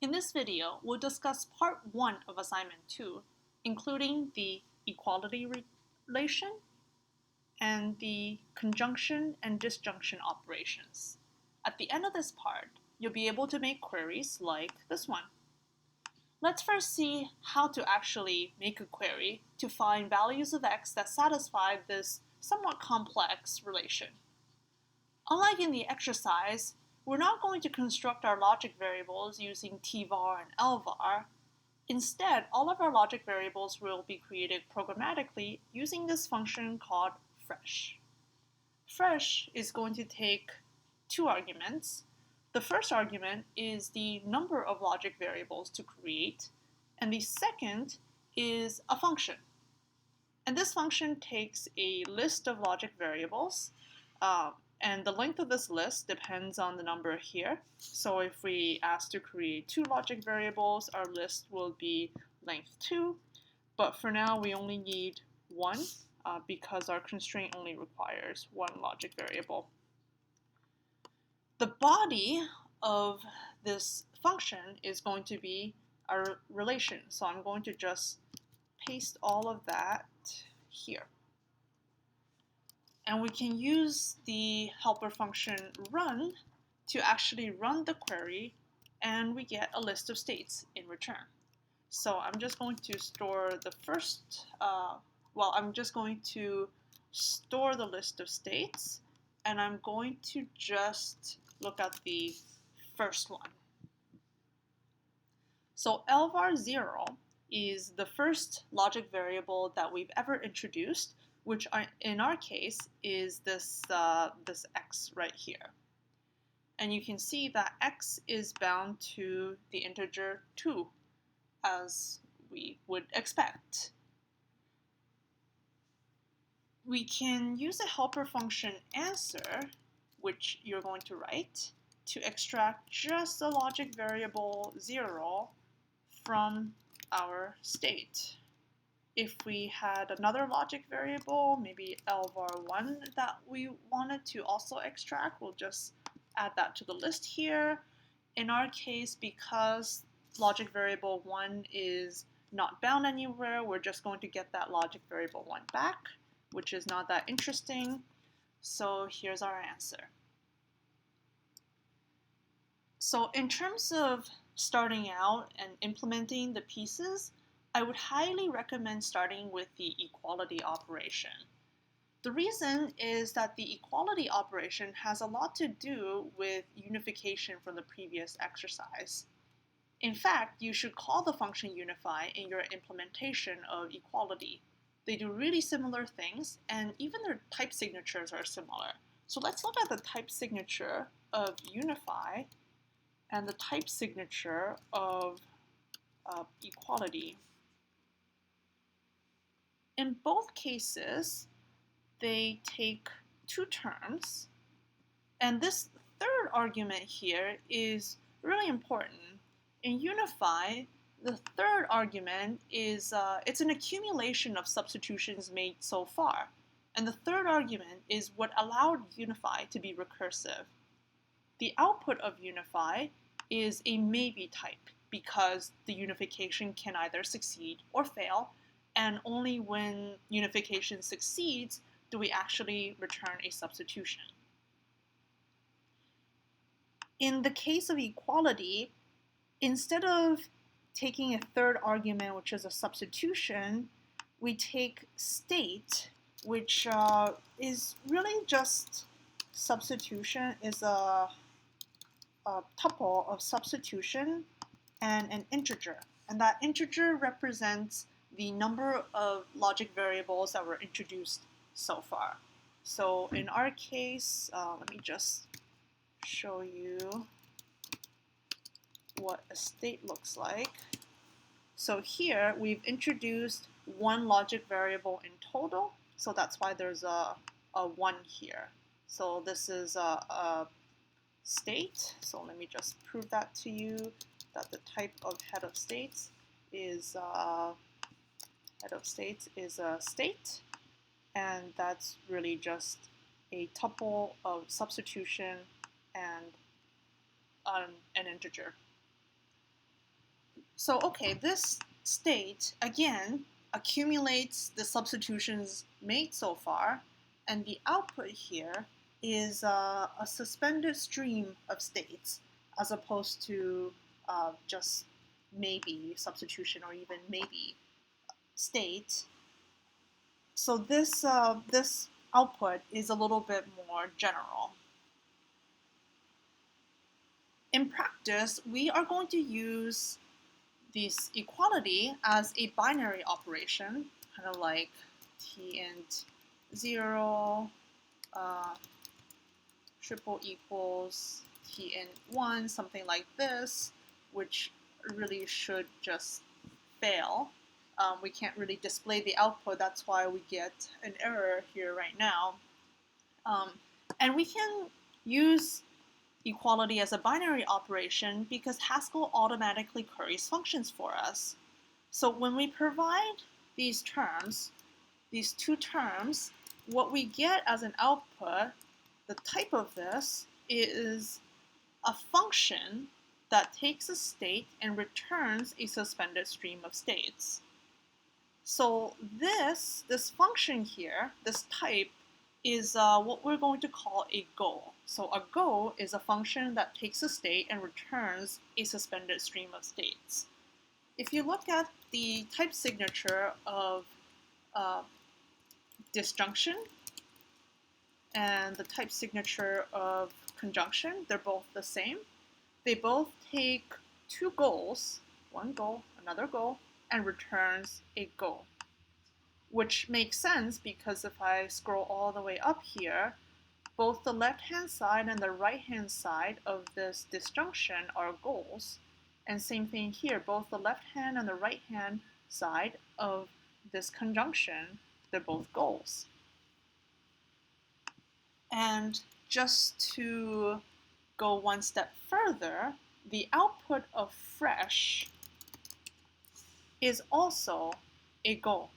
In this video, we'll discuss part 1 of assignment 2, including the equality relation and the conjunction and disjunction operations. At the end of this part, you'll be able to make queries like this one. Let's first see how to actually make a query to find values of x that satisfy this somewhat complex relation. Unlike in the exercise, we're not going to construct our logic variables using tvar and lvar. Instead, all of our logic variables will be created programmatically using this function called fresh. Fresh is going to take two arguments. The first argument is the number of logic variables to create, and the second is a function. And this function takes a list of logic variables, and the length of this list depends on the number here. So if we ask to create 2 logic variables, our list will be length 2. But for now, we only need 1 because our constraint only requires 1 logic variable. The body of this function is going to be our relation. So I'm going to just paste all of that here. And we can use the helper function run to actually run the query, and we get a list of states in return. So I'm just going to store the first, I'm just going to store the list of states, and I'm going to just look at the first one. So lvar0 is the first logic variable that we've ever introduced, which in our case is this x right here. And you can see that x is bound to the integer 2, as we would expect. We can use a helper function answer, which you're going to write, to extract just the logic variable 0 from our state. If we had another logic variable, maybe lvar1 that we wanted to also extract, we'll just add that to the list here. In our case, because logic variable 1 is not bound anywhere, we're just going to get that logic variable 1 back, which is not that interesting. So here's our answer. So in terms of starting out and implementing the pieces, I would highly recommend starting with the equality operation. The reason is that the equality operation has a lot to do with unification from the previous exercise. In fact, you should call the function unify in your implementation of equality. They do really similar things, and even their type signatures are similar. So let's look at the type signature of unify and the type signature of equality. In both cases, they take 2 terms, and this third argument here is really important. In unify, the third argument is it's an accumulation of substitutions made so far, and the third argument is what allowed unify to be recursive. The output of unify is a maybe type because the unification can either succeed or fail, and only when unification succeeds do we actually return a substitution. In the case of equality, instead of taking a third argument, which is a substitution, we take state, which is really just substitution, is a tuple of substitution and an integer. And that integer represents the number of logic variables that were introduced so far. So in our case, let me just show you what a state looks like. So here we've introduced 1 logic variable in total, so that's why there's a 1 here. So this is a state. So let me just prove that to you, that the type of head of states is a state, and that's really just a tuple of substitution and an integer. So, okay, this state, again, accumulates the substitutions made so far, and the output here is a suspended stream of states, as opposed to just maybe substitution or even maybe state. So this output is a little bit more general. In practice, we are going to use this equality as a binary operation, kind of like t-int 0 triple equals t-int 1, something like this, which really should just fail. We can't really display the output, that's why we get an error here right now. And we can use equality as a binary operation because Haskell automatically queries functions for us. So when we provide these terms, these two terms, what we get as an output, the type of this is a function that takes a state and returns a suspended stream of states. So this function here, this type, is what we're going to call a goal. So a goal is a function that takes a state and returns a suspended stream of states. If you look at the type signature of disjunction and the type signature of conjunction, they're both the same. They both take two goals, one goal, another goal, and returns a goal. Which makes sense because if I scroll all the way up here, both the left-hand side and the right-hand side of this disjunction are goals. And same thing here, both the left-hand and the right-hand side of this conjunction, they're both goals. And just to go one step further, the output of fresh is also a goal.